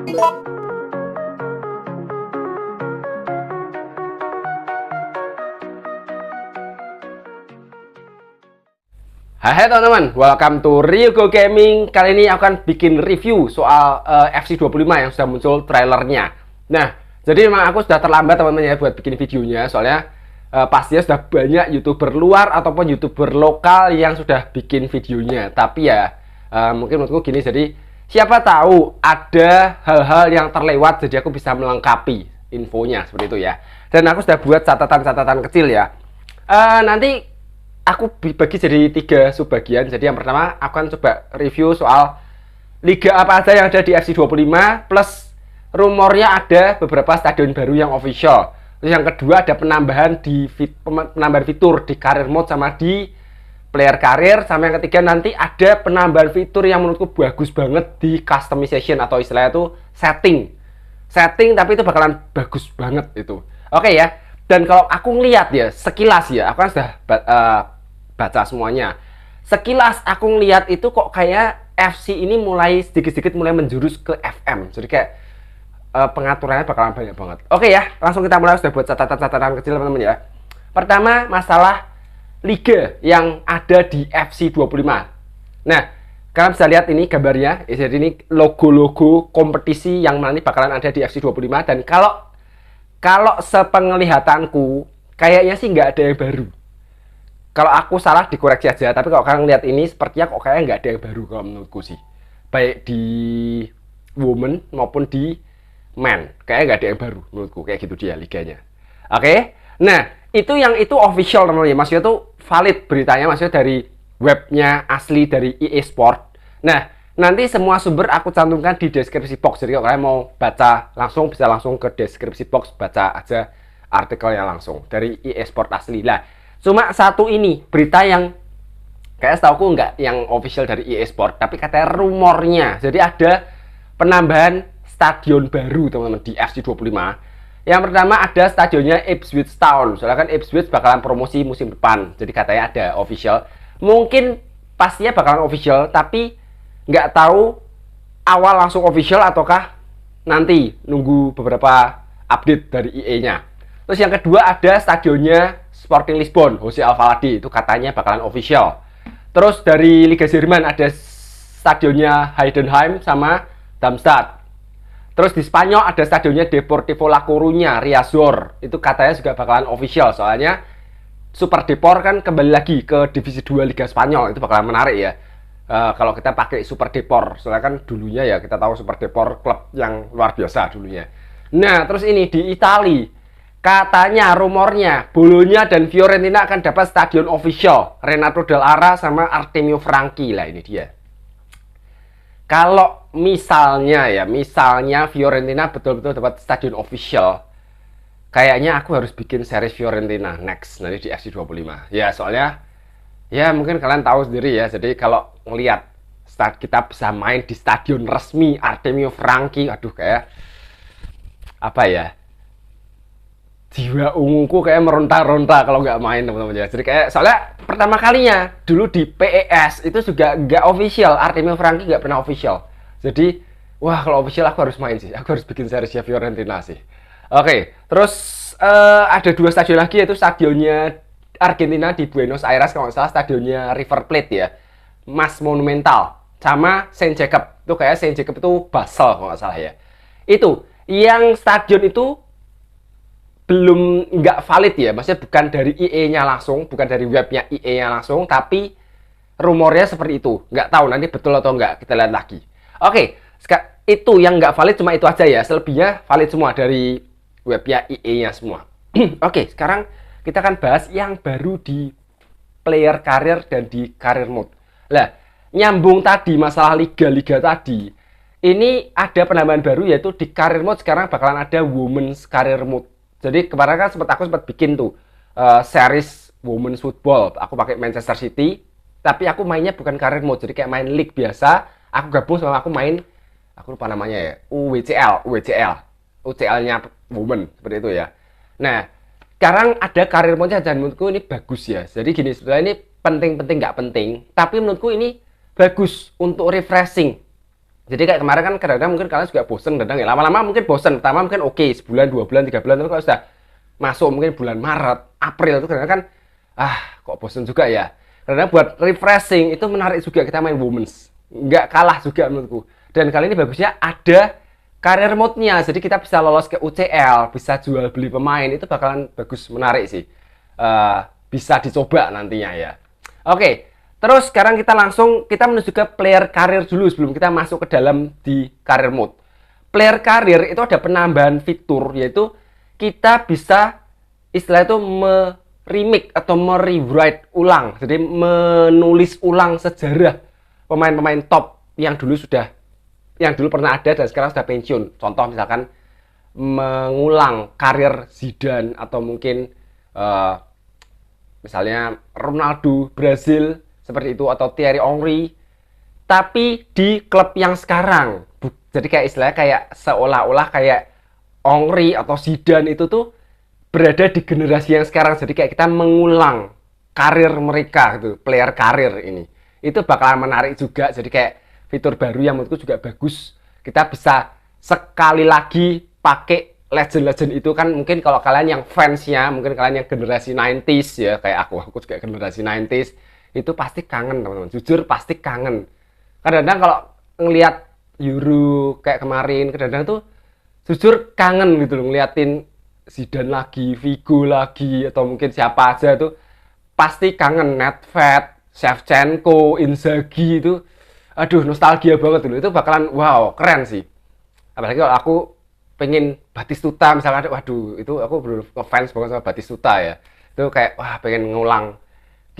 Hai teman-teman, welcome to Ryugo Gaming. Kali ini aku akan bikin review soal FC25 yang sudah muncul trailernya. Nah, jadi memang aku sudah terlambat teman-teman ya buat bikin videonya. Soalnya pastinya sudah banyak YouTuber luar ataupun YouTuber lokal yang sudah bikin videonya. Tapi ya, mungkin menurutku gini, jadi siapa tahu ada hal-hal yang terlewat, jadi aku bisa melengkapi infonya seperti itu ya. Dan aku sudah buat catatan-catatan kecil ya. Nanti aku bagi jadi 3 subbagian. Jadi yang pertama aku akan coba review soal liga apa aja yang ada di FC25, plus rumornya ada beberapa stadion baru yang official. Terus yang kedua ada penambahan fitur di career mode sama di player karir. Sama yang ketiga nanti ada penambahan fitur yang menurutku bagus banget di customization atau istilahnya itu setting, tapi itu bakalan bagus banget itu. Oke ya. Dan kalau aku ngeliat ya sekilas ya, aku kan sudah baca semuanya. Sekilas aku ngeliat itu kok kayak FC ini mulai sedikit-sedikit mulai menjurus ke FM. Jadi kayak pengaturannya bakalan banyak banget. Oke ya, langsung kita mulai. Sudah buat catatan-catatan kecil teman-teman ya. Pertama, masalah liga yang ada di FC25. Nah, kalian bisa lihat ini gambarnya. Jadi ini logo-logo kompetisi yang nanti bakalan ada di FC25. Dan kalau sepenglihatanku kayaknya sih nggak ada yang baru. Kalau aku salah dikoreksi aja, tapi kalau kalian lihat ini sepertinya kok kayaknya nggak ada yang baru kalau menurutku sih. Baik di women maupun di men, kayaknya nggak ada yang baru menurutku, kayak gitu dia liganya. Oke, nah itu official teman-teman ya, maksudnya tuh valid beritanya, maksudnya dari webnya asli dari EA Sport. Nah, nanti semua sumber aku cantumkan di deskripsi box, jadi kalau kalian mau baca langsung bisa langsung ke deskripsi box, baca aja artikelnya langsung dari EA Sport asli lah. Cuma satu ini berita yang kayak setauku nggak yang official dari EA Sport, tapi katanya rumornya. Jadi ada penambahan stadion baru teman-teman di FC25. Yang pertama ada stadionnya Ipswich Town. Soalnya kan Ipswich bakalan promosi musim depan. Jadi katanya ada official. Mungkin pastinya bakalan official, tapi nggak tahu awal langsung official ataukah nanti nunggu beberapa update dari EA-nya. Terus yang kedua ada stadionnya Sporting Lisbon, Jose Alvalade, itu katanya bakalan official. Terus dari Liga Jerman ada stadionnya Heidenheim sama Darmstadt. Terus di Spanyol ada stadionnya Deportivo La Coruña, Riazor, itu katanya juga bakalan official. Soalnya Super Depor kan kembali lagi ke Divisi 2 Liga Spanyol, itu bakalan menarik ya. Kalau kita pakai Super Depor, soalnya kan dulunya ya kita tahu Super Depor klub yang luar biasa dulunya. Nah, terus ini di Italia. Katanya rumornya Bologna dan Fiorentina akan dapat stadion official, Renato Dell'Ara sama Artemio Franchi lah, ini dia. Kalau misalnya Fiorentina betul-betul dapat stadion official, kayaknya aku harus bikin series Fiorentina next nanti di FC25. Ya soalnya ya mungkin kalian tahu sendiri ya. Jadi kalau ngelihat kita bisa main di stadion resmi Artemio Franchi, aduh kayak apa ya? Jiwa unguku kayak meronta-ronta kalau nggak main teman-teman ya. Jadi kayak soalnya pertama kalinya dulu di PES itu juga nggak official, Artemio Franchi nggak pernah official. Jadi wah kalau official aku harus main sih, aku harus bikin seriesnya Fiorentina sih. Oke, terus ada 2 stadion lagi, yaitu stadionnya Argentina di Buenos Aires kalau nggak salah, stadionnya River Plate ya, Mas Monumental, sama Saint Jacob. Itu kayak Saint Jacob itu Basel kalau nggak salah ya. Itu yang stadion itu belum nggak valid ya, maksudnya bukan dari EA-nya langsung, bukan dari webnya EA-nya langsung, tapi rumornya seperti itu. Nggak tahu nanti betul atau nggak, kita lihat lagi. Oke, itu yang nggak valid cuma itu aja ya, selebihnya valid semua dari webnya EA-nya semua. Oke, sekarang kita akan bahas yang baru di player karir dan di career mode. Lah, nyambung tadi masalah liga-liga tadi, ini ada penambahan baru yaitu di career mode sekarang bakalan ada women's career mode. Jadi kemarin kan aku sempat bikin tuh series women's football. Aku pakai Manchester City, tapi aku mainnya bukan career mode, jadi kayak main league biasa. Aku gabung sama aku main, aku lupa namanya ya, UCL-nya women seperti itu ya. Nah, sekarang ada career mode dan menurutku ini bagus ya. Jadi gini, sebetulnya ini penting-penting nggak penting, tapi menurutku ini bagus untuk refreshing Jadi kayak kemarin kan kadang-kadang mungkin kalian juga bosen kadang ya. Lama-lama mungkin bosen. Pertama mungkin oke, sebulan, 2 bulan, 3 bulan. Tapi kalau sudah masuk mungkin bulan Maret, April itu kadang-kadang kan kok bosen juga ya. Karena buat refreshing itu menarik juga kita main Womens. Nggak kalah juga menurutku. Dan kali ini bagusnya ada career mode-nya. Jadi kita bisa lolos ke UCL, bisa jual beli pemain. Itu bakalan bagus, menarik sih. Bisa dicoba nantinya ya. Oke. Terus sekarang kita menuju ke player karir dulu sebelum kita masuk ke dalam di career mode. Player karir itu ada penambahan fitur, yaitu kita bisa istilah itu remake atau merewrite ulang. Jadi menulis ulang sejarah pemain-pemain top yang dulu pernah ada dan sekarang sudah pensiun. Contoh misalkan mengulang karir Zidane atau mungkin misalnya Ronaldo Brazil seperti itu, atau Thierry Henry, tapi di klub yang sekarang. Jadi kayak istilahnya kayak seolah-olah kayak Henry atau Zidane itu tuh berada di generasi yang sekarang. Jadi kayak kita mengulang karir mereka gitu, player karir ini. Itu bakalan menarik juga. Jadi kayak fitur baru yang menurutku juga bagus. Kita bisa sekali lagi pakai legend-legend itu kan. Mungkin kalau kalian yang fansnya, mungkin kalian yang generasi 90s ya, kayak aku juga generasi 90s, itu pasti kangen teman-teman, jujur pasti kangen. Kadang-kadang kalau ngelihat Euro kayak kemarin, kadang-kadang tuh jujur kangen gitu loh, ngeliatin Zidane lagi, Figo lagi, atau mungkin siapa aja tuh pasti kangen. Nedved, Shevchenko, Inzaghi itu, aduh nostalgia banget dulu. Itu bakalan wow, keren sih. Apalagi kalau aku pengen Batistuta misalkan, waduh itu aku bener ngefans banget sama Batistuta ya. Itu kayak wah pengen ngulang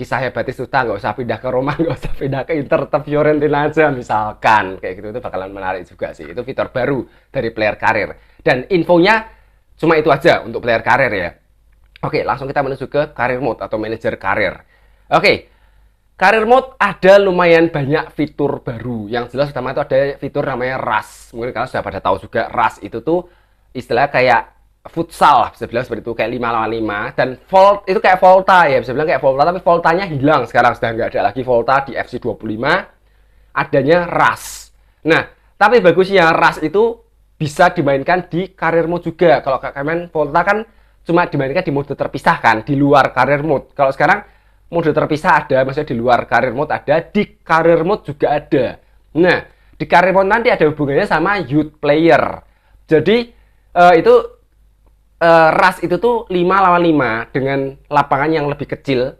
kisahnya Batistuta, nggak usah pindah ke Roma, nggak usah pindah ke Inter, tetap Fiorentina aja misalkan, kayak gitu. Itu bakalan menarik juga sih. Itu fitur baru dari player karir, dan infonya cuma itu aja untuk player karir ya. Oke, langsung kita menuju ke career mode atau manager karir. Oke, career mode ada lumayan banyak fitur baru. Yang jelas pertama itu ada fitur namanya Rush. Mungkin kalian sudah pada tahu juga, Rush itu tuh istilah kayak futsal, bisa bilang seperti itu, kayak 5 lawan 5. Dan Volt itu kayak Volta ya, bisa bilang kayak Volta, tapi Voltanya hilang sekarang, sudah nggak ada lagi Volta di FC 25, adanya Rush. Nah, tapi bagusnya Rush itu bisa dimainkan di career mode juga. Kalau kalian Volta kan cuma dimainkan di mode terpisah kan, di luar career mode. Kalau sekarang mode terpisah ada, maksudnya di luar career mode ada, di career mode juga ada. Nah, di career mode nanti ada hubungannya sama youth player. Jadi itu Rush itu tuh 5 lawan 5 dengan lapangan yang lebih kecil.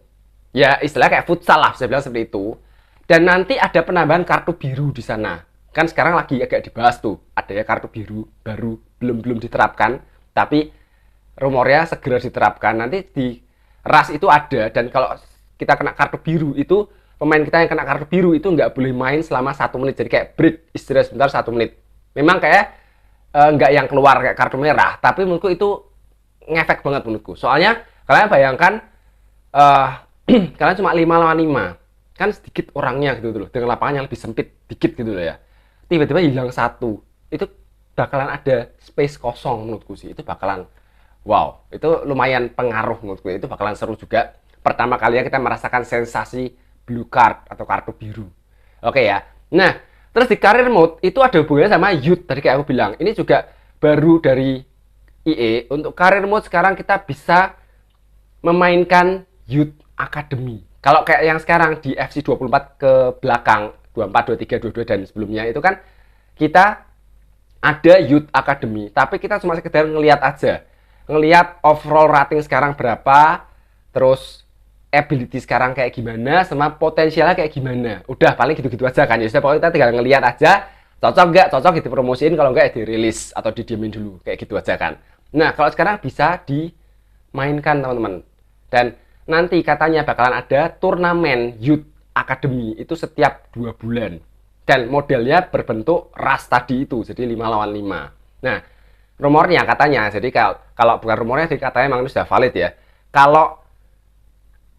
Ya, istilahnya kayak futsal lah, bisa bilang seperti itu. Dan nanti ada penambahan kartu biru di sana. Kan sekarang lagi agak dibahas tuh, adanya kartu biru baru, belum diterapkan, tapi rumornya segera diterapkan. Nanti di Rush itu ada, dan kalau kita kena kartu biru itu, pemain kita yang kena kartu biru itu nggak boleh main selama 1 menit. Jadi kayak break, istirahat sebentar 1 menit. Memang kayak nggak yang keluar kayak kartu merah, tapi menurutku itu ngefek banget menurutku. Soalnya kalian bayangkan kalian cuma 5 lawan 5, kan sedikit orangnya gitu loh, dengan lapangan yang lebih sempit dikit gitu loh ya. Tiba-tiba hilang 1, itu bakalan ada space kosong menurutku sih. Itu bakalan wow, itu lumayan pengaruh menurutku. Itu bakalan seru juga. Pertama kalinya kita merasakan sensasi blue card atau kartu biru. Oke ya. Nah, terus di career mode itu ada hubungannya sama youth. Tadi kayak aku bilang, ini juga baru dari EA. Untuk career mode sekarang kita bisa memainkan youth academy. Kalau kayak yang sekarang di FC 24 ke belakang, 24, 23, 22 dan sebelumnya itu kan kita ada youth academy, tapi kita cuma sekedar ngelihat aja. Ngelihat overall rating sekarang berapa, terus ability sekarang kayak gimana, sama potensialnya kayak gimana. Udah paling gitu-gitu aja kan. Ya sudah, pokoknya kita tinggal ngelihat aja, cocok nggak, cocok gitu promosiin, kalau nggak dirilis atau didiemin dulu, kayak gitu aja kan. Nah, kalau sekarang bisa dimainkan teman-teman. Dan nanti katanya bakalan ada turnamen Youth Academy itu setiap 2 bulan. Dan modelnya berbentuk Rush tadi itu, jadi 5 lawan 5. Nah, rumornya katanya, jadi kalau bukan rumornya, jadi katanya memang itu sudah valid ya. Kalau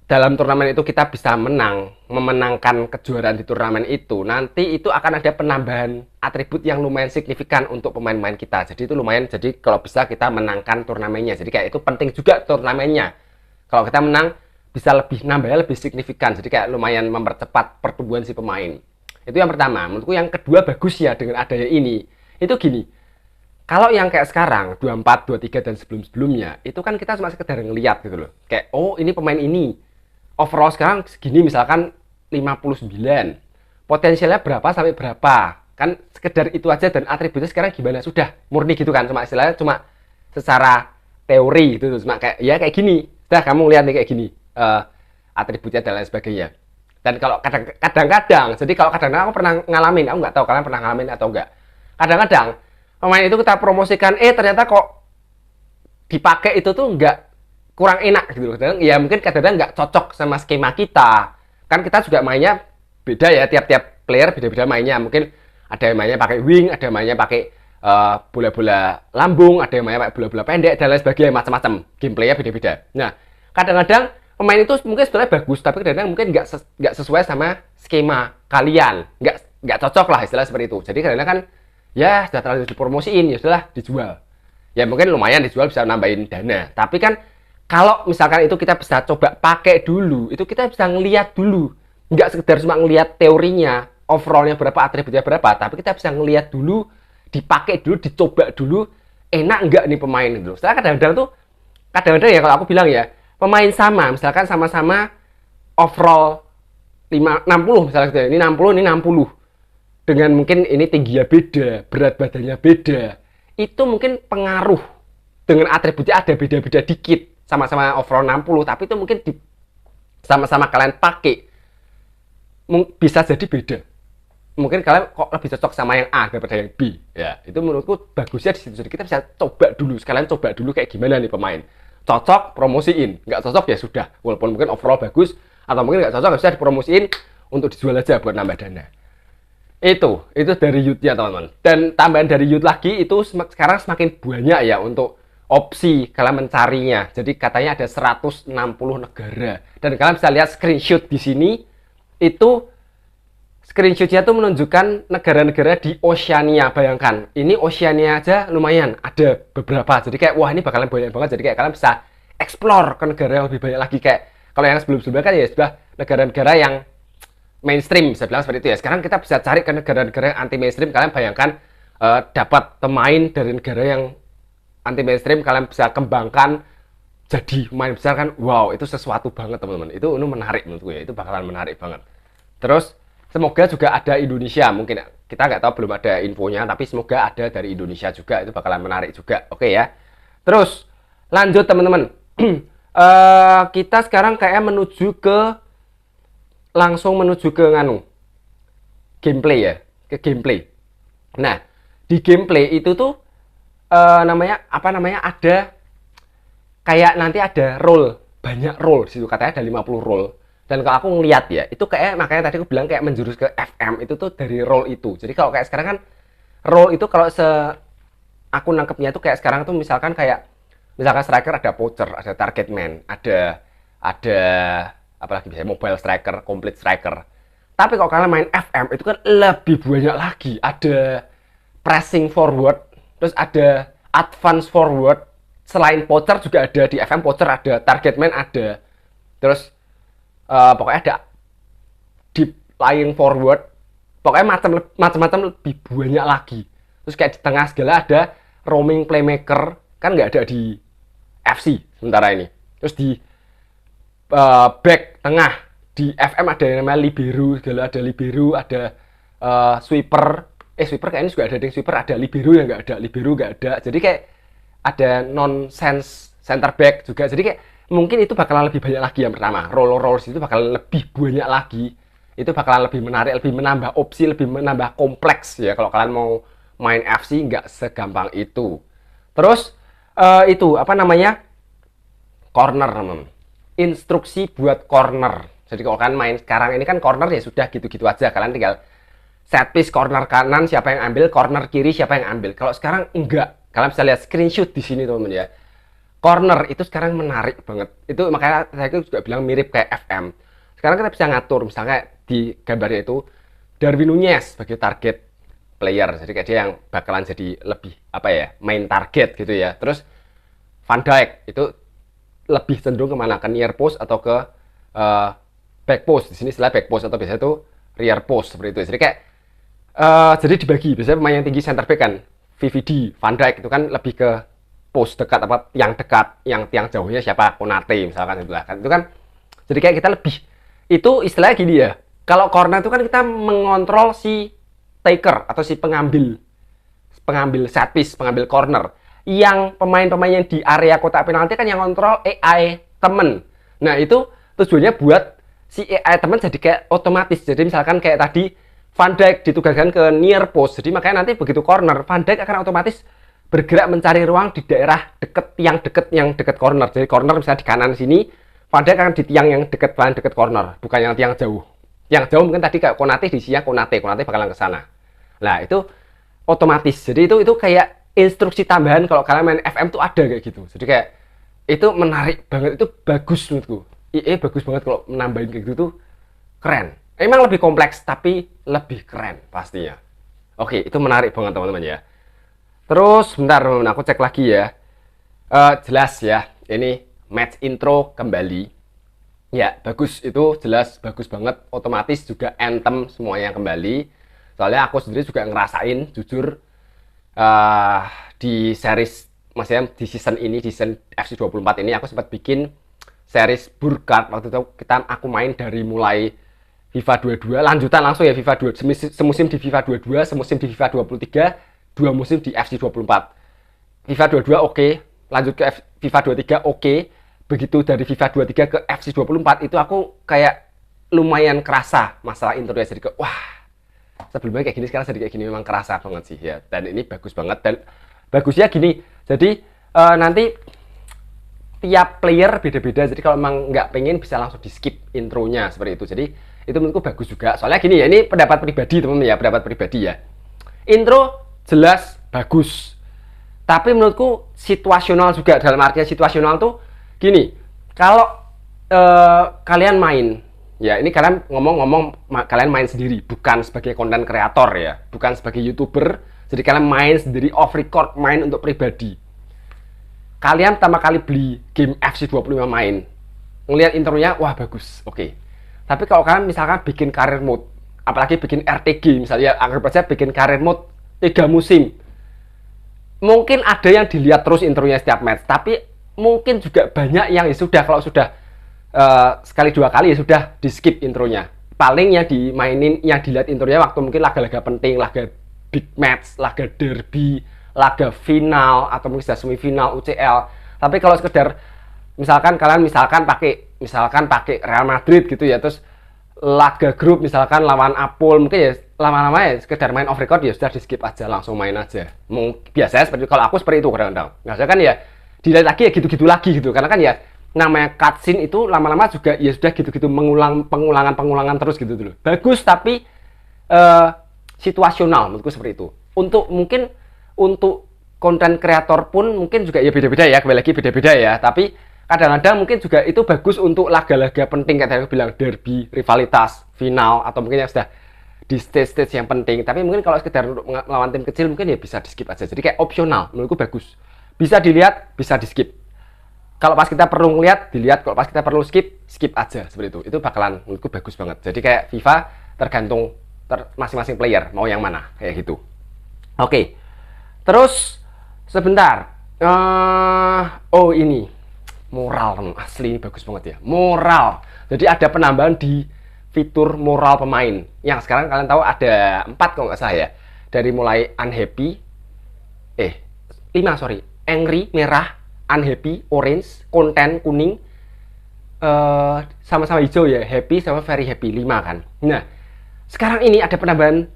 dalam turnamen itu kita bisa memenangkan kejuaraan di turnamen itu, nanti itu akan ada penambahan atribut yang lumayan signifikan untuk pemain-pemain kita. Jadi itu lumayan, jadi kalau bisa kita menangkan turnamennya. Jadi kayak itu penting juga turnamennya. Kalau kita menang, bisa nambahnya lebih signifikan. Jadi kayak lumayan mempercepat pertumbuhan si pemain. Itu yang pertama. Menurutku yang kedua bagus ya dengan adanya ini. Itu gini. Kalau yang kayak sekarang 24, 23 dan sebelum-sebelumnya, itu kan kita cuma sekedar ngeliat gitu loh. Kayak oh ini pemain ini. Overall sekarang segini misalkan 59. Potensialnya berapa sampai berapa. Kan sekedar itu aja dan atributnya sekarang gimana? Sudah murni gitu kan. Cuma istilahnya cuma secara teori gitu. Cuma kayak ya kayak gini. Sudah kamu lihat nih kayak gini. Atributnya dan lain sebagainya. Dan kalau kadang-kadang, jadi kalau kadang-kadang aku pernah ngalamin, aku nggak tahu kalian pernah ngalamin atau enggak. Kadang-kadang pemain itu kita promosikan, ternyata kok dipakai itu tuh nggak kurang enak gitu. Ya mungkin kadang-kadang nggak cocok sama skema kita. Kan kita juga mainnya beda ya, tiap-tiap player beda-beda mainnya. Mungkin ada yang mainnya pakai wing, ada yang mainnya pakai bola-bola lambung, ada yang mainnya pakai bola-bola pendek dan lain sebagainya, macam-macam. Gameplaynya beda-beda. Nah, kadang-kadang pemain itu mungkin sebenarnya bagus, tapi kadang-kadang mungkin nggak sesuai sama skema kalian, nggak cocok lah istilah seperti itu. Jadi kadang-kadang kan ya sudah terlalu dipromosiin, ya sudah dijual. Ya mungkin lumayan dijual bisa nambahin dana. Tapi kan kalau misalkan itu kita bisa coba pakai dulu, itu kita bisa ngelihat dulu, nggak sekedar cuma ngelihat teorinya, overallnya berapa, atributnya berapa, tapi kita bisa ngelihat dulu, dipakai dulu, dicoba dulu, enak nggak nih pemain itu. Setelah kadang-kadang tuh, kadang-kadang ya kalau aku bilang ya, pemain sama, misalkan sama-sama overall 60 misalnya gitu ya. Ini 60, ini 60. Dengan mungkin ini tingginya beda, berat badannya beda. Itu mungkin pengaruh dengan atributnya ada beda-beda dikit. Sama-sama overall 60, tapi itu mungkin sama-sama kalian pakai bisa jadi beda. Mungkin kalian kok lebih cocok sama yang A daripada yang B. Ya, itu menurutku bagusnya di situ. Jadi kita bisa coba dulu, sekalian coba dulu kayak gimana nih pemain. Cocok, promosiin. Nggak cocok ya sudah. Walaupun mungkin overall bagus, atau mungkin nggak cocok, bisa dipromosiin untuk dijual aja buat nambah dana. Itu dari youth-nya teman-teman. Dan tambahan dari youth lagi, itu sekarang semakin banyak ya untuk opsi kalian mencarinya. Jadi katanya ada 160 negara. Dan kalian bisa lihat screenshot di sini, itu screenshotnya tuh menunjukkan negara-negara di Oceania. Bayangkan, ini Oceania aja lumayan, ada beberapa. Jadi kayak, wah ini bakalan banyak banget. Jadi kayak kalian bisa explore ke negara yang lebih banyak lagi. Kayak, kalau yang sebelum-sebelumnya kan ya sudah negara-negara yang mainstream, bisa bilang seperti itu ya. Sekarang kita bisa cari ke negara-negara yang anti mainstream. Kalian bayangkan, dapat pemain dari negara yang anti mainstream, kalian bisa kembangkan jadi pemain besar kan. Wow, itu sesuatu banget teman-teman. Itu menarik menurutku ya. Itu bakalan menarik banget. Terus, semoga juga ada Indonesia, mungkin kita nggak tahu, belum ada infonya, tapi semoga ada dari Indonesia juga, itu bakalan menarik juga. Oke ya. Terus lanjut teman-teman. Kita sekarang kayak langsung menuju ke gameplay ya, ke gameplay. Nah, di gameplay itu tuh ada kayak nanti ada role, banyak role di situ, katanya ada 50 role. Dan kalau aku ngeliat ya, itu kayak, makanya tadi aku bilang kayak menjurus ke FM, itu tuh dari role itu. Jadi kalau kayak sekarang kan, role itu kalau aku nangkepnya tuh kayak sekarang tuh misalkan striker ada poacher, ada target man, ada apalagi bisa mobile striker, complete striker. Tapi kalau kalian main FM, itu kan lebih banyak lagi. Ada pressing forward, terus ada advance forward. Selain poacher juga ada di FM, poacher ada, target man ada. Terus pokoknya ada deep lying forward, pokoknya macam-macam lebih banyak lagi. Terus kayak di tengah segala ada roaming playmaker, kan nggak ada di FC sementara ini. Terus di back tengah di FM ada yang namanya libero, segala ada libero, ada sweeper. Sweeper kayaknya juga ada yang sweeper, ada libero yang nggak ada, libero nggak ada. Jadi kayak ada nonsense center back juga. Jadi kayak mungkin itu bakalan lebih banyak lagi yang pertama. Roll itu bakalan lebih banyak lagi. Itu bakalan lebih menarik, lebih menambah opsi, lebih menambah kompleks ya. Kalau kalian mau main FC nggak segampang itu. Terus itu corner teman. Instruksi buat corner. Jadi kalau kalian main sekarang ini kan corner ya sudah gitu-gitu aja. Kalian tinggal set piece corner kanan siapa yang ambil, corner kiri siapa yang ambil. Kalau sekarang enggak. Kalian bisa lihat screenshot di sini teman-teman ya. Corner itu sekarang menarik banget. Itu makanya saya juga bilang mirip kayak FM. Sekarang kita bisa ngatur, misalnya di gambarnya itu Darwin Nunez sebagai target player. Jadi kayak dia yang bakalan jadi lebih main target gitu ya. Terus Van Dijk itu lebih cenderung kemana? Ke near post atau ke back post. Di sini istilah back post atau biasanya itu rear post seperti itu. Jadi kayak jadi dibagi. Biasanya pemain yang tinggi center back kan VVD, Van Dijk itu kan lebih ke post dekat apa yang dekat, yang tiang jauhnya siapa? Konate misalkan itu kan. Itu kan jadi kayak kita lebih itu istilahnya gini ya. Kalau corner itu kan kita mengontrol si taker atau si pengambil set piece, pengambil corner. Yang pemain-pemain yang di area kotak penalti kan yang kontrol AI temen. Nah, itu tujuannya buat si AI temen jadi kayak otomatis. Jadi misalkan kayak tadi Van Dijk ditugaskan ke near post. Jadi makanya nanti begitu corner, Van Dijk akan otomatis bergerak mencari ruang di daerah deket yang deket corner. Jadi corner misalnya di kanan sini, Van Dijk akan di tiang yang deket corner, bukan yang tiang jauh. Yang jauh mungkin tadi kayak Konate di sini Konate bakalan ke sana. Nah, itu otomatis. Jadi itu kayak instruksi tambahan kalau kalian main FM tuh ada kayak gitu. Jadi kayak itu menarik banget, itu bagus menurutku. EA bagus banget kalau menambahin kayak gitu tuh keren. Emang lebih kompleks tapi lebih keren pastinya. Oke, itu menarik banget teman-teman ya. Terus bentar aku cek lagi ya. Jelas ya, ini match intro kembali. Ya, bagus, itu jelas bagus banget. Otomatis juga anthem semuanya kembali. Soalnya aku sendiri juga ngerasain jujur di series, maksudnya di season ini, di season FC24 ini aku sempat bikin series Burkhardt. Waktu itu aku main dari mulai FIFA 22, lanjutan langsung ya FIFA 2, semusim di FIFA 22, semusim di FIFA 23, 2 musim di FC24. FIFA 22 oke, lanjut ke FIFA 23 oke. Begitu dari FIFA 23 ke FC24 itu aku kayak lumayan kerasa masalah intronya, jadi ke wah, sebelumnya kayak gini, sekarang jadi kayak gini, memang kerasa banget sih ya. Dan ini bagus banget, dan bagusnya gini, jadi nanti tiap player beda-beda, jadi kalau emang nggak pengen bisa langsung di skip intronya seperti itu. Jadi itu menurutku bagus juga. Soalnya gini ya, ini pendapat pribadi teman-teman ya, pendapat pribadi ya. Intro jelas bagus, tapi menurutku situasional juga. Dalam artinya situasional tuh gini, kalau kalian main ya, ini kalian ngomong-ngomong kalian main sendiri, bukan sebagai konten kreator ya, bukan sebagai YouTuber. Jadi kalian main sendiri off record, main untuk pribadi. Kalian pertama kali beli game FC25 main, ngelihat intronya, wah bagus, oke. Tapi kalau kalian misalkan bikin career mode, apalagi bikin RTG misalnya, anggap aja bikin career mode 3 musim, mungkin ada yang dilihat terus intronya setiap match, tapi mungkin juga banyak yang sudah, kalau sudah sekali dua kali ya sudah di skip intronya. Paling yang dimainin, yang dilihat intronya waktu mungkin laga-laga penting, laga big match, laga derby, laga final, atau mungkin sudah semifinal UCL. Tapi kalau sekedar misalkan kalian pakai Real Madrid gitu ya, terus laga grup misalkan lawan Apol, mungkin ya lama-lama ya sekedar main off record ya sudah di skip aja, langsung main aja. Biasanya seperti itu, kalau aku seperti itu kadang-kadang. Biasanya kan ya dilihat lagi ya gitu-gitu lagi gitu, karena kan ya namanya cutscene itu lama-lama juga ya sudah gitu-gitu, pengulangan terus gitu dulu. Bagus, tapi situasional menurutku seperti itu. Untuk konten kreator pun mungkin juga ya beda-beda ya, kembali lagi beda-beda ya, tapi kadang-kadang mungkin juga itu bagus untuk laga-laga penting, kayak aku bilang derby, rivalitas, final, atau mungkin yang sudah di stage-stage yang penting. Tapi mungkin kalau sekedar untuk melawan tim kecil mungkin ya bisa di skip aja. Jadi kayak opsional, menurutku bagus. Bisa dilihat, bisa di skip. Kalau pas kita perlu ngeliat, dilihat. Kalau pas kita perlu skip, skip aja seperti itu. Itu bakalan menurutku bagus banget. Jadi kayak FIFA tergantung masing-masing player mau yang mana, kayak gitu. Oke. Terus sebentar. Oh ini moral, teman, asli ini bagus banget ya. Moral. Jadi ada penambahan di fitur moral pemain. Yang sekarang kalian tahu ada 4 kalau nggak salah ya. Dari mulai unhappy, 5 sorry. Angry, merah, unhappy, orange, konten, kuning, sama-sama hijau ya, happy sama very happy, 5 kan. Nah, sekarang ini ada penambahan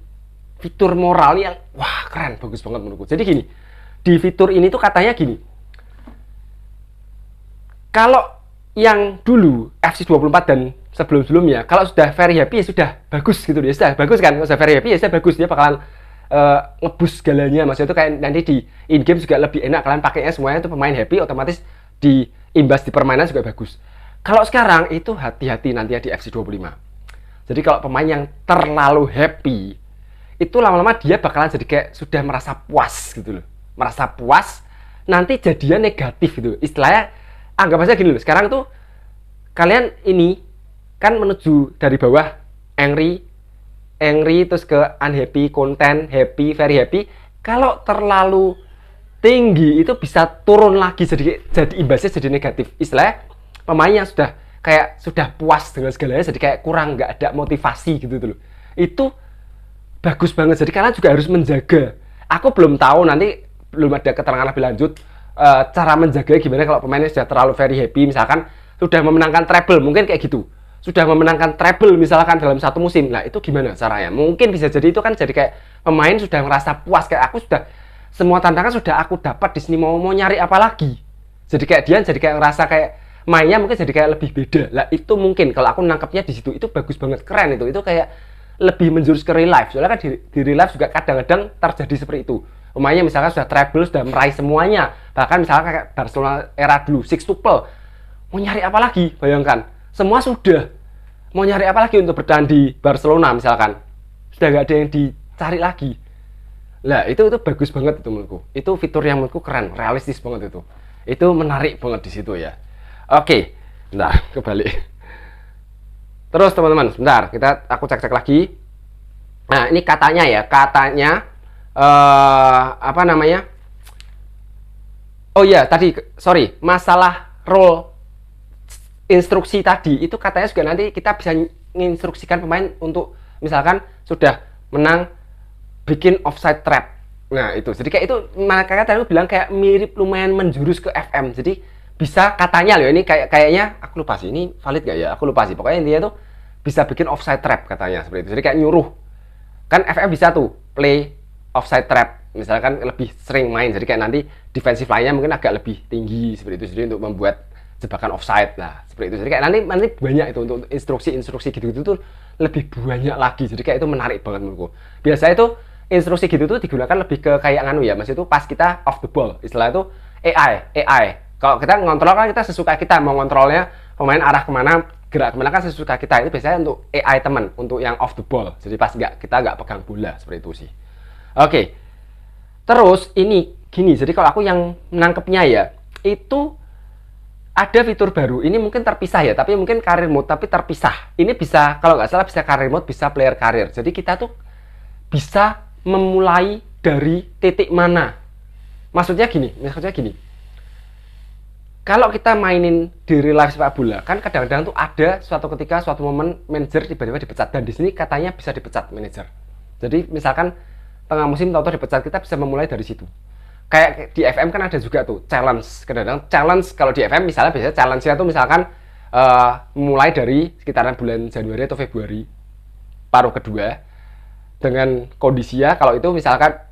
fitur moral yang wah keren, bagus banget menurutku. Jadi gini, di fitur ini tuh katanya gini, kalau yang dulu FC24 dan sebelum-sebelumnya, kalau sudah very happy ya sudah bagus gitu ya, sudah bagus kan, kalau sudah very happy ya sudah bagus, dia bakalan ngebus segalanya. Maksudnya itu kayak nanti di in-game juga lebih enak, kalian pakainya semuanya itu pemain happy, otomatis di imbas di permainan juga bagus. Kalau sekarang itu hati-hati nanti ya di FC25. Jadi kalau pemain yang terlalu happy, itu lama-lama dia bakalan jadi kayak sudah merasa puas gitu loh. Merasa puas, nanti jadinya negatif gitu. Istilahnya, anggap aja gini loh, sekarang tuh kalian ini kan menuju dari bawah angry, angry terus ke unhappy, content, happy, very happy. Kalau terlalu tinggi itu bisa turun lagi, jadi imbasnya jadi negatif. Istilahnya pemain yang sudah kayak sudah puas dengan segalanya jadi kayak kurang, nggak ada motivasi gitu tuh loh. Itu bagus banget. Jadi kalian juga harus menjaga. Aku belum tahu, nanti belum ada keterangan lebih lanjut cara menjaga gimana kalau pemainnya sudah terlalu very happy, misalkan sudah memenangkan treble, mungkin kayak gitu. Sudah memenangkan treble misalkan dalam satu musim. Nah, itu gimana caranya? Mungkin bisa jadi itu kan jadi kayak pemain sudah merasa puas, kayak aku sudah semua tantangan sudah aku dapat di sini, mau nyari apa lagi. Jadi kayak dia jadi kayak ngerasa kayak mainnya mungkin jadi kayak lebih beda. Lah itu mungkin kalau aku nangkepnya di situ itu bagus banget, keren itu. Itu kayak lebih menjurus ke real life. Soalnya kan di real life juga kadang-kadang terjadi seperti itu. Pemainnya misalkan sudah treble, sudah meraih semuanya. Bahkan misalkan kayak Barcelona era dulu, sextuple. Mau nyari apa lagi? Bayangkan. Semua sudah. Mau nyari apa lagi untuk bertahan di Barcelona misalkan. Sudah nggak ada yang dicari lagi. Lah itu bagus banget itu menurutku. Itu fitur yang menurutku keren, realistis banget itu. Itu menarik banget di situ ya. Oke. Bentar, kebalik. Terus teman-teman, sebentar, aku cek-cek lagi. Nah, ini katanya ya, apa namanya? Oh iya, tadi sorry, masalah role instruksi tadi itu katanya juga nanti kita bisa menginstruksikan pemain untuk misalkan sudah menang bikin offside trap. Nah, itu. Jadi kayak itu makanya tadi aku bilang kayak mirip lumayan menjurus ke FM. Jadi bisa katanya loh, ini kayaknya aku lupa sih, ini valid gak ya? Aku lupa sih. Pokoknya intinya tuh bisa bikin offside trap katanya seperti itu. Jadi kayak nyuruh. Kan FM bisa tuh play offside trap. Misalkan lebih sering main. Jadi kayak nanti defensive line-nya mungkin agak lebih tinggi seperti itu. Jadi untuk membuat jebakan offside lah seperti itu. Jadi kayak nanti banyak itu untuk instruksi gitu tuh lebih banyak lagi. Jadi kayak itu menarik banget menurutku. Biasanya itu instruksi gitu tuh digunakan lebih ke kayak nganu ya. Maksudnya itu pas kita off the ball. Istilah itu AI. Kalau kita ngontrol kan kita sesuka kita mau ngontrolnya pemain arah kemana, gerak kemana kan sesuka kita. Itu biasanya untuk AI teman, untuk yang off the ball. Jadi pas kita nggak pegang bola seperti itu sih. Oke. Terus ini gini. Jadi kalau aku yang menangkepnya ya itu ada fitur baru. Ini mungkin terpisah ya, tapi mungkin career mode tapi terpisah. Ini bisa kalau nggak salah bisa career mode, bisa player career. Jadi kita tuh bisa memulai dari titik mana. Maksudnya gini. Kalau kita mainin di real life sepak bola, kan kadang-kadang tuh ada suatu ketika, suatu momen manajer tiba-tiba dipecat. Dan di sini katanya bisa dipecat manajer. Jadi misalkan tengah musim tahu-tahu dipecat, kita bisa memulai dari situ. Kayak di FM kan ada juga tuh challenge. Kadang-kadang challenge kalau di FM misalnya biasanya challenge-nya tuh misalkan mulai dari sekitaran bulan Januari atau Februari paruh kedua dengan kondisinya kalau itu misalkan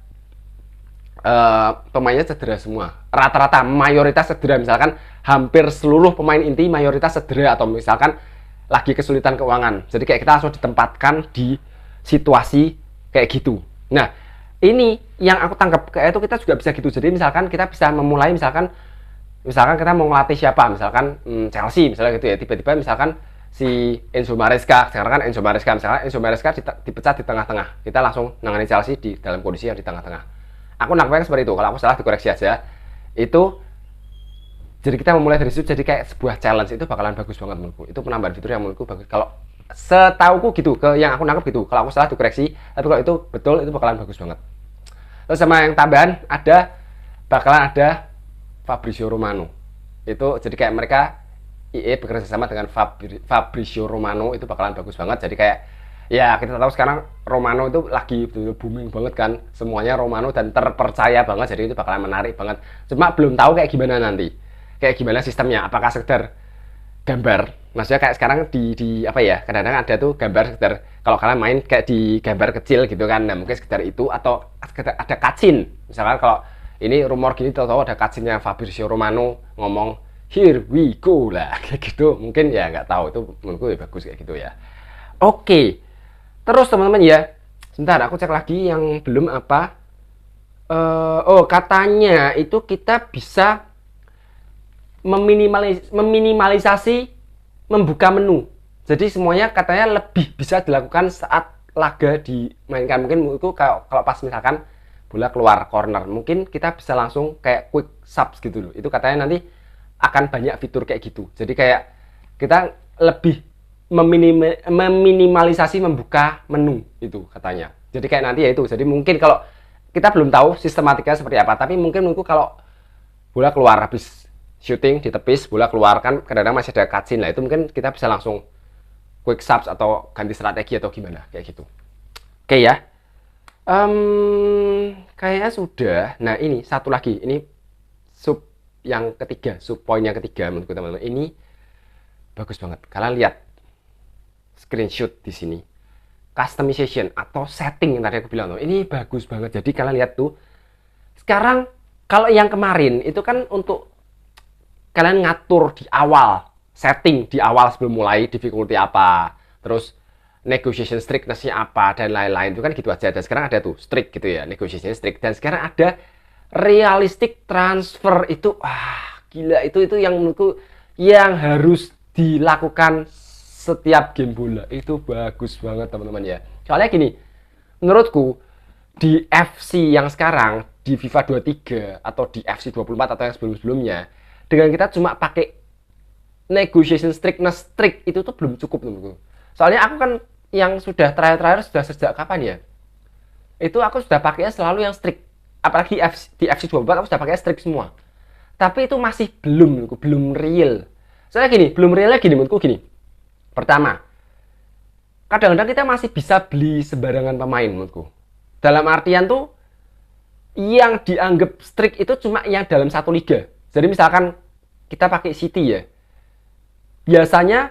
pemainnya cedera semua, rata-rata mayoritas cedera, misalkan hampir seluruh pemain inti mayoritas cedera atau misalkan lagi kesulitan keuangan. Jadi kayak kita langsung ditempatkan di situasi kayak gitu. Nah, ini yang aku tangkap kayak itu kita juga bisa gitu. Jadi misalkan kita bisa memulai misalkan kita mau ngelatih siapa, misalkan Chelsea misalnya gitu ya. Tiba-tiba misalkan si Enzo Maresca, sekarang kan Enzo Maresca dipecat di tengah-tengah. Kita langsung nangani Chelsea di dalam kondisi yang di tengah-tengah. Aku nangkepnya seperti itu. Kalau aku salah dikoreksi aja. Itu jadi kita memulai dari situ jadi kayak sebuah challenge, itu bakalan bagus banget menurutku. Itu penambahan fitur yang menurutku bagus. Kalau setauku gitu, ke yang aku nangkep gitu. Kalau aku salah dikoreksi, tapi kalau itu betul itu bakalan bagus banget. Terus sama yang tambahan bakalan ada Fabrizio Romano. Itu jadi kayak mereka EA bekerja sama dengan Fabrizio Romano, itu bakalan bagus banget. Jadi kayak ya kita tahu sekarang Romano itu lagi booming banget kan, semuanya Romano dan terpercaya banget, jadi itu bakalan menarik banget. Cuma belum tahu kayak gimana nanti, kayak gimana sistemnya, apakah sekedar gambar, maksudnya kayak sekarang di apa ya, kadang-kadang ada tuh gambar sekedar kalau kalian main kayak di gambar kecil gitu kan, nah mungkin sekedar itu atau sekedar ada cutscene, misalkan kalau ini rumor gini tahu-tahu ada cutscene-nya Fabrizio Romano ngomong here we go lah kayak gitu, mungkin ya nggak tahu, itu menurutku ya bagus kayak gitu ya. Oke. Terus teman-teman ya, sebentar aku cek lagi yang belum apa. Katanya itu kita bisa meminimalisasi membuka menu. Jadi semuanya katanya lebih bisa dilakukan saat laga dimainkan. Mungkin itu kalau pas misalkan bola keluar corner, mungkin kita bisa langsung kayak quick subs gitu loh. Itu katanya nanti akan banyak fitur kayak gitu. Jadi kayak kita lebih meminimalisasi membuka menu itu katanya. Jadi kayak nanti ya itu. Jadi mungkin kalau kita belum tahu sistematikanya seperti apa, tapi mungkin menurutku kalau bola keluar habis shooting ditepis, bola keluar kan kadang-kadang masih ada cutscene lah, itu mungkin kita bisa langsung quick subs atau ganti strategi atau gimana kayak gitu. Oke ya. Kayaknya sudah. Nah ini satu lagi, ini sub yang ketiga, sub poin yang ketiga menurutku teman-teman. Ini bagus banget. Kalian lihat screenshot di sini. Customization atau setting yang tadi aku bilang tuh. Ini bagus banget. Jadi kalian lihat tuh. Sekarang kalau yang kemarin itu kan untuk kalian ngatur di awal, setting di awal sebelum mulai difficulty apa, terus negotiation strictness-nya apa dan lain-lain, itu kan gitu aja. Dan sekarang ada tuh strict gitu ya, negotiation strict. Dan sekarang ada realistic transfer. Itu gila, itu yang menurutku yang harus dilakukan setiap game bola. Itu bagus banget teman-teman ya. Soalnya gini, menurutku di FC yang sekarang, di FIFA 23 atau di FC 24 atau yang sebelum-sebelumnya, dengan kita cuma pakai negotiation strictness strict itu tuh belum cukup menurutku. Soalnya aku kan yang sudah terakhir sudah sejak kapan ya? Itu aku sudah pakainya selalu yang strict. Apalagi di FC 24 aku sudah pakai strict semua. Tapi itu masih belum menurutku, belum real. Soalnya gini, belum realnya gini menurutku gini. Pertama, kadang-kadang kita masih bisa beli sembarangan pemain menurutku. Dalam artian tuh, yang dianggap strict itu cuma yang dalam satu liga. Jadi misalkan kita pakai City ya, biasanya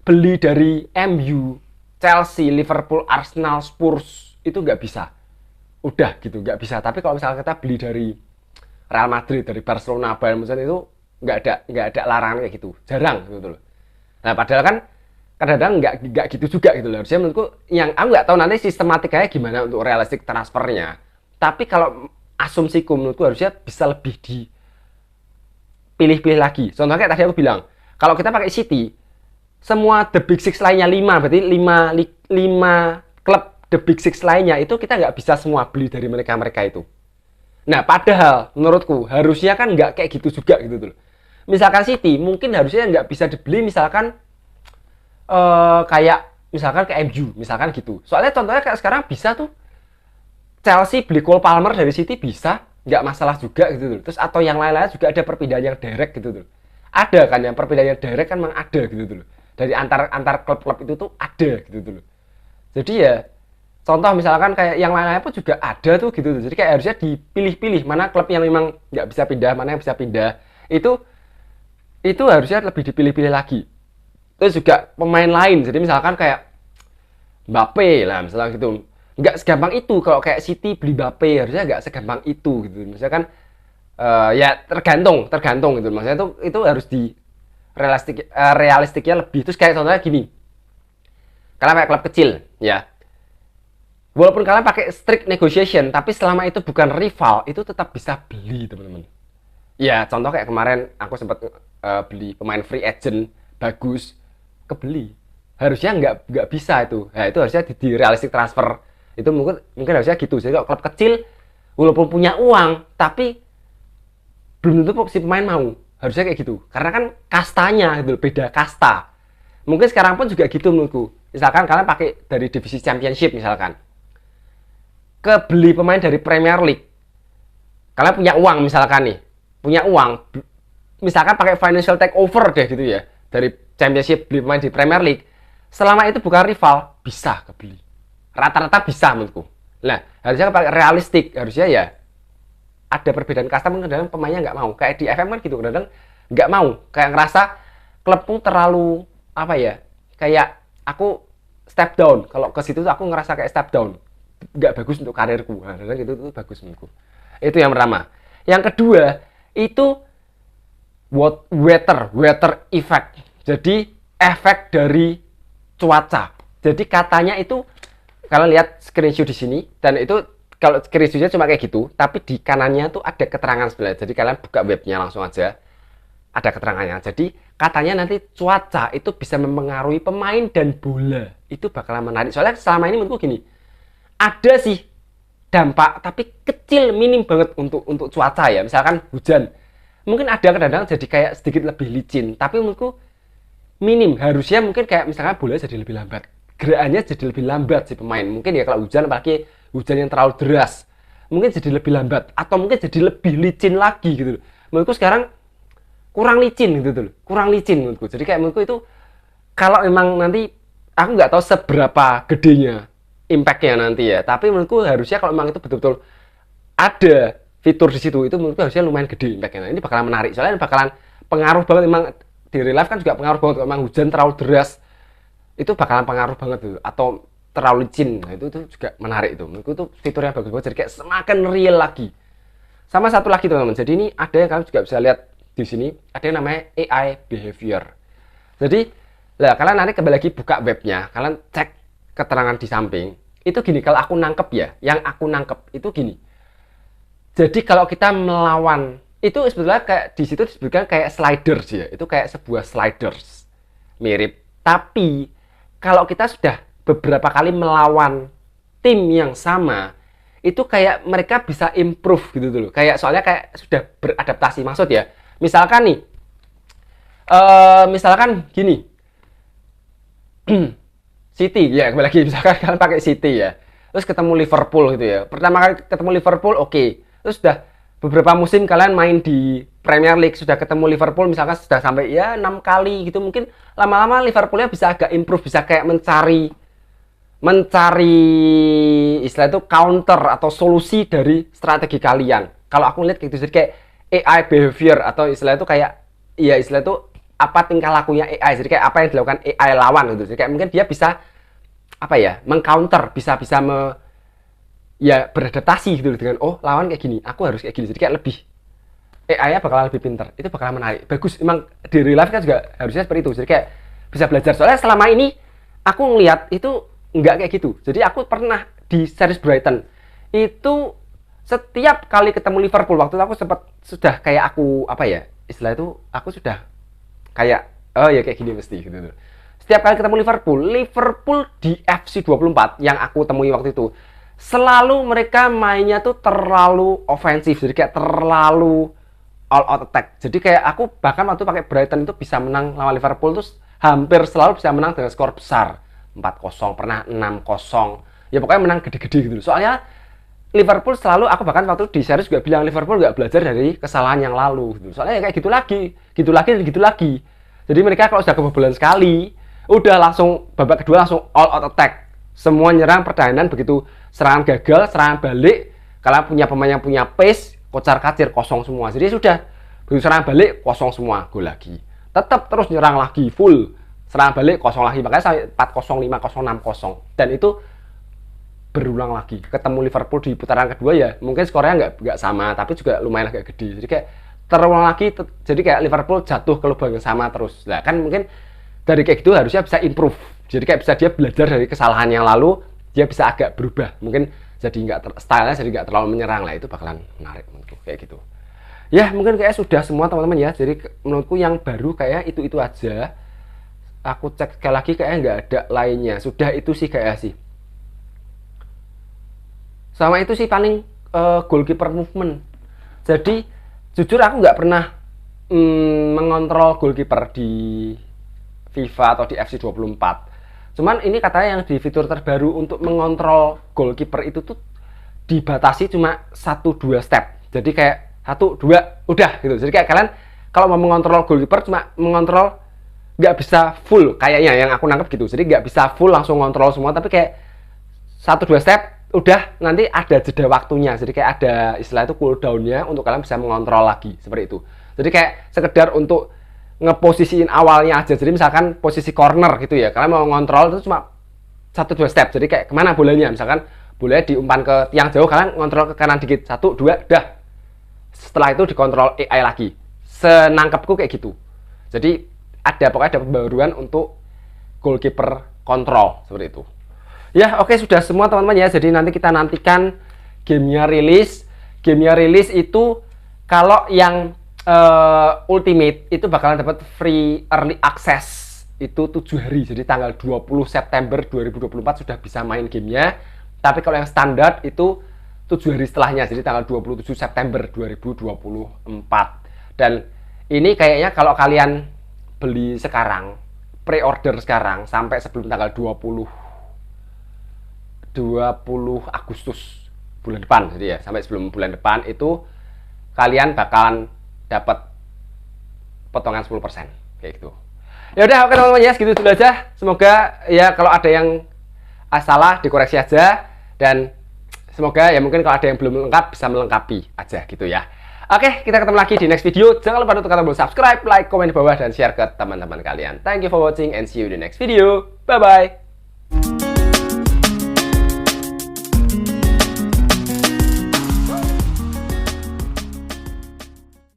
beli dari MU, Chelsea, Liverpool, Arsenal, Spurs, itu nggak bisa. Udah gitu, nggak bisa. Tapi kalau misalkan kita beli dari Real Madrid, dari Barcelona, Bayern Munchen itu nggak ada larangan kayak gitu. Jarang gitu loh. Nah padahal kan kadang-kadang nggak gitu juga gitu loh. Harusnya menurutku yang aku nggak tahu nanti sistematikanya gimana untuk realistic transfernya. Tapi kalau asumsiku menurutku harusnya bisa lebih dipilih-pilih lagi. Contohnya kayak tadi aku bilang, kalau kita pakai City, semua the big six lainnya 5, berarti 5 klub the big six lainnya itu kita nggak bisa semua beli dari mereka itu. Nah padahal menurutku harusnya kan nggak kayak gitu juga gitu loh. Misalkan City mungkin harusnya nggak bisa dibeli misalkan kayak misalkan ke MU, misalkan gitu. Soalnya contohnya kayak sekarang bisa tuh Chelsea beli Cole Palmer dari City bisa, nggak masalah juga gitu loh. Terus atau yang lain-lain juga ada perpindahan yang direct gitu loh. Ada kan yang perpindahan yang direct kan memang ada gitu loh. Dari antar klub-klub itu tuh ada gitu loh. Jadi ya contoh misalkan kayak yang lain-lain pun juga ada tuh gitu loh. Jadi kayak harusnya dipilih-pilih mana klub yang memang nggak bisa pindah, mana yang bisa pindah. Itu harusnya lebih dipilih-pilih lagi. Terus juga pemain lain, jadi misalkan kayak Mbappe lah misalnya gitu, nggak segampang itu. Kalau kayak City beli Mbappe harusnya nggak segampang itu gitu. Misalkan ya tergantung gitu. Maksudnya itu harus di realistiknya lebih. Terus kayak contohnya gini, kalian kayak klub kecil ya, walaupun kalian pakai strict negotiation, tapi selama itu bukan rival, itu tetap bisa beli teman-teman. Ya contoh kayak kemarin aku sempat beli pemain free agent bagus, kebeli. Harusnya nggak bisa itu. Nah, itu harusnya di realistic transfer. Itu mungkin harusnya gitu. Jadi kalau klub kecil walaupun punya uang tapi belum tentu si pemain mau. Harusnya kayak gitu. Karena kan kastanya gitu, beda kasta. Mungkin sekarang pun juga gitu menurutku. Misalkan kalian pakai dari divisi championship misalkan. Kebeli pemain dari Premier League. Kalian punya uang misalkan nih. Punya uang. Misalkan pakai financial takeover deh gitu ya. Dari championship beli pemain di Premier League, selama itu bukan rival, bisa kebeli. Rata-rata bisa menurutku. Nah, harusnya pakai realistik, harusnya ya ada perbedaan kasta, kadang-kadang pemainnya nggak mau. Kayak di FM kan gitu, kadang-kadang nggak mau. Kayak ngerasa klubku terlalu apa ya? Kayak aku step down. Kalau ke situ aku ngerasa kayak step down. Nggak bagus untuk karirku. Nah, gitu itu bagus menurutku. Itu yang pertama. Yang kedua, itu weather effect. Jadi efek dari cuaca. Jadi katanya itu kalian lihat screenshot di sini, dan itu kalau screenshotnya cuma kayak gitu, tapi di kanannya tuh ada keterangan sebenarnya. Jadi kalian buka webnya langsung aja, ada keterangannya. Jadi katanya nanti cuaca itu bisa mempengaruhi pemain dan bola. Itu bakalan menarik. Soalnya selama ini menurutku gini, ada sih dampak tapi kecil, minim banget untuk cuaca ya. Misalkan hujan, mungkin ada kadang-kadang jadi kayak sedikit lebih licin, tapi menurutku minim. Harusnya mungkin kayak misalkan bola jadi lebih lambat, gerakannya jadi lebih lambat si pemain. Mungkin ya kalau hujan, apalagi hujan yang terlalu deras, mungkin jadi lebih lambat atau mungkin jadi lebih licin lagi gitu loh. Menurutku sekarang kurang licin gitu loh, kurang licin menurutku. Jadi kayak menurutku itu kalau memang nanti aku nggak tahu seberapa gedenya impactnya nanti ya, tapi menurutku harusnya kalau memang itu betul-betul ada fitur di situ, itu menurutku harusnya lumayan gede impactnya. Nah, ini bakalan menarik, soalnya ini bakalan pengaruh banget. Memang di real life kan juga pengaruh banget. Kalau memang hujan terlalu deras, itu bakalan pengaruh banget tuh. Atau terlalu licin, nah, itu juga menarik itu. Menurutku itu fitur yang bagus banget, jadi kayak semakin real lagi. Sama satu lagi teman-teman, jadi ini ada yang kalian juga bisa lihat di sini, ada yang namanya AI behavior. Jadi, lah kalian nanti kembali lagi buka webnya, kalian cek keterangan di samping. Itu gini, kalau aku nangkep ya, yang aku nangkep itu gini. Jadi kalau kita melawan, itu sebetulnya kayak di situ disebutkan kayak sliders ya, itu kayak sebuah sliders mirip. Tapi kalau kita sudah beberapa kali melawan tim yang sama, itu kayak mereka bisa improve gitu dulu. Kayak soalnya kayak sudah beradaptasi, maksud ya. Misalkan nih, misalkan gini, City ya, kembali lagi misalkan kalian pakai City ya, terus ketemu Liverpool gitu ya. Pertama kali ketemu Liverpool oke. Terus sudah beberapa musim kalian main di Premier League, sudah ketemu Liverpool misalkan sudah sampai ya 6 kali gitu, mungkin lama-lama Liverpoolnya bisa agak improve, bisa kayak mencari istilah itu counter atau solusi dari strategi kalian. Kalau aku lihat gitu, jadi kayak AI behavior atau istilah itu kayak ya istilah itu apa tingkah lakunya AI, jadi kayak apa yang dilakukan AI lawan gitu. Jadi kayak mungkin dia bisa apa ya, mengcounter, bisa ya beradaptasi gitu dengan oh lawan kayak gini, aku harus kayak gini. Jadi kayak lebih AI-nya bakalan lebih pintar, itu bakalan menarik. Bagus, emang di real life kan juga harusnya seperti itu. Jadi kayak bisa belajar. Soalnya selama ini aku ngeliat itu nggak kayak gitu. Jadi aku pernah di series Brighton itu setiap kali ketemu Liverpool, waktu itu aku sudah kayak aku apa ya istilah itu, aku sudah kayak oh ya kayak gini mesti gitu. Setiap kali ketemu Liverpool di FC 24 yang aku temui waktu itu, selalu mereka mainnya tuh terlalu ofensif, jadi kayak terlalu all out attack. Jadi kayak aku bahkan waktu pakai Brighton itu bisa menang lawan Liverpool, terus hampir selalu bisa menang dengan skor besar, 4-0, pernah 6-0. Ya pokoknya menang gede-gede gitu. Soalnya Liverpool selalu, aku bahkan waktu di series juga bilang Liverpool nggak belajar dari kesalahan yang lalu gitu. Soalnya ya kayak gitu lagi. Jadi mereka kalau sudah kebobolan sekali, udah langsung babak kedua langsung all out attack. Semua nyerang pertahanan, begitu serangan gagal, serangan balik, kalian punya pemain yang punya pace, kocar-kacir, kosong semua. Jadi sudah, begitu serangan balik, kosong semua, gol lagi. Tetap terus nyerang lagi, full. Serangan balik, kosong lagi. Makanya sampai 4-0, 5-0, 6-0. Dan itu berulang lagi. Ketemu Liverpool di putaran kedua ya, mungkin skornya nggak sama, tapi juga lumayan agak gede. Jadi kayak terulang lagi, jadi kayak Liverpool jatuh ke lubang yang sama terus. Nah kan mungkin dari kayak gitu harusnya bisa improve. Jadi kayak bisa dia belajar dari kesalahan yang lalu, dia bisa agak berubah. Mungkin jadi stylenya jadi nggak terlalu menyerang lah, itu bakalan menarik menurutku kayak gitu. Ya mungkin kayak sudah semua teman-teman ya. Jadi menurutku yang baru kayak itu aja. Aku cek sekali lagi kayaknya nggak ada lainnya. Sudah itu sih kayak sih. Sama itu sih paling goalkeeper movement. Jadi jujur aku nggak pernah mengontrol goalkeeper di FIFA atau di FC 24. Cuman ini katanya yang di fitur terbaru untuk mengontrol goalkeeper itu tuh dibatasi cuma 1-2 step. Jadi kayak 1-2 udah gitu. Jadi kayak kalian kalau mau mengontrol goalkeeper cuma mengontrol, nggak bisa full kayaknya yang aku nangkep gitu. Jadi nggak bisa full langsung ngontrol semua, tapi kayak 1-2 step udah, nanti ada jeda waktunya. Jadi kayak ada istilah itu cooldown-nya untuk kalian bisa mengontrol lagi seperti itu. Jadi kayak sekedar untuk ngeposisiin awalnya aja. Jadi misalkan posisi corner gitu ya, kalian mau ngontrol itu cuma 1-2 step. Jadi kayak kemana bolanya, misalkan boleh diumpan ke tiang jauh, kalian ngontrol ke kanan dikit, 1-2 dah. Setelah itu dikontrol AI lagi. Senangkepku kayak gitu. Jadi pokoknya ada pembaruan untuk goalkeeper kontrol seperti itu. Ya oke, sudah semua teman-teman ya. Jadi nanti kita nantikan gamenya rilis. Gamenya rilis itu kalau yang Ultimate itu bakalan dapat free early access itu 7 hari. Jadi tanggal 20 September 2024 sudah bisa main gamenya. Tapi kalau yang standar itu 7 hari setelahnya. Jadi tanggal 27 September 2024. Dan ini kayaknya kalau kalian beli sekarang pre-order sekarang sampai sebelum tanggal 20 Agustus bulan depan, jadi ya sampai sebelum bulan depan itu kalian bakalan dapat potongan 10% kayak gitu. Ya udah, oke teman-teman ya, segitu dulu aja. Semoga ya kalau ada yang salah dikoreksi aja, dan semoga ya mungkin kalau ada yang belum lengkap bisa melengkapi aja gitu ya. Oke, kita ketemu lagi di next video. Jangan lupa untuk tombol subscribe, like, komen di bawah, dan share ke teman-teman kalian. Thank you for watching and see you in the next video. Bye bye.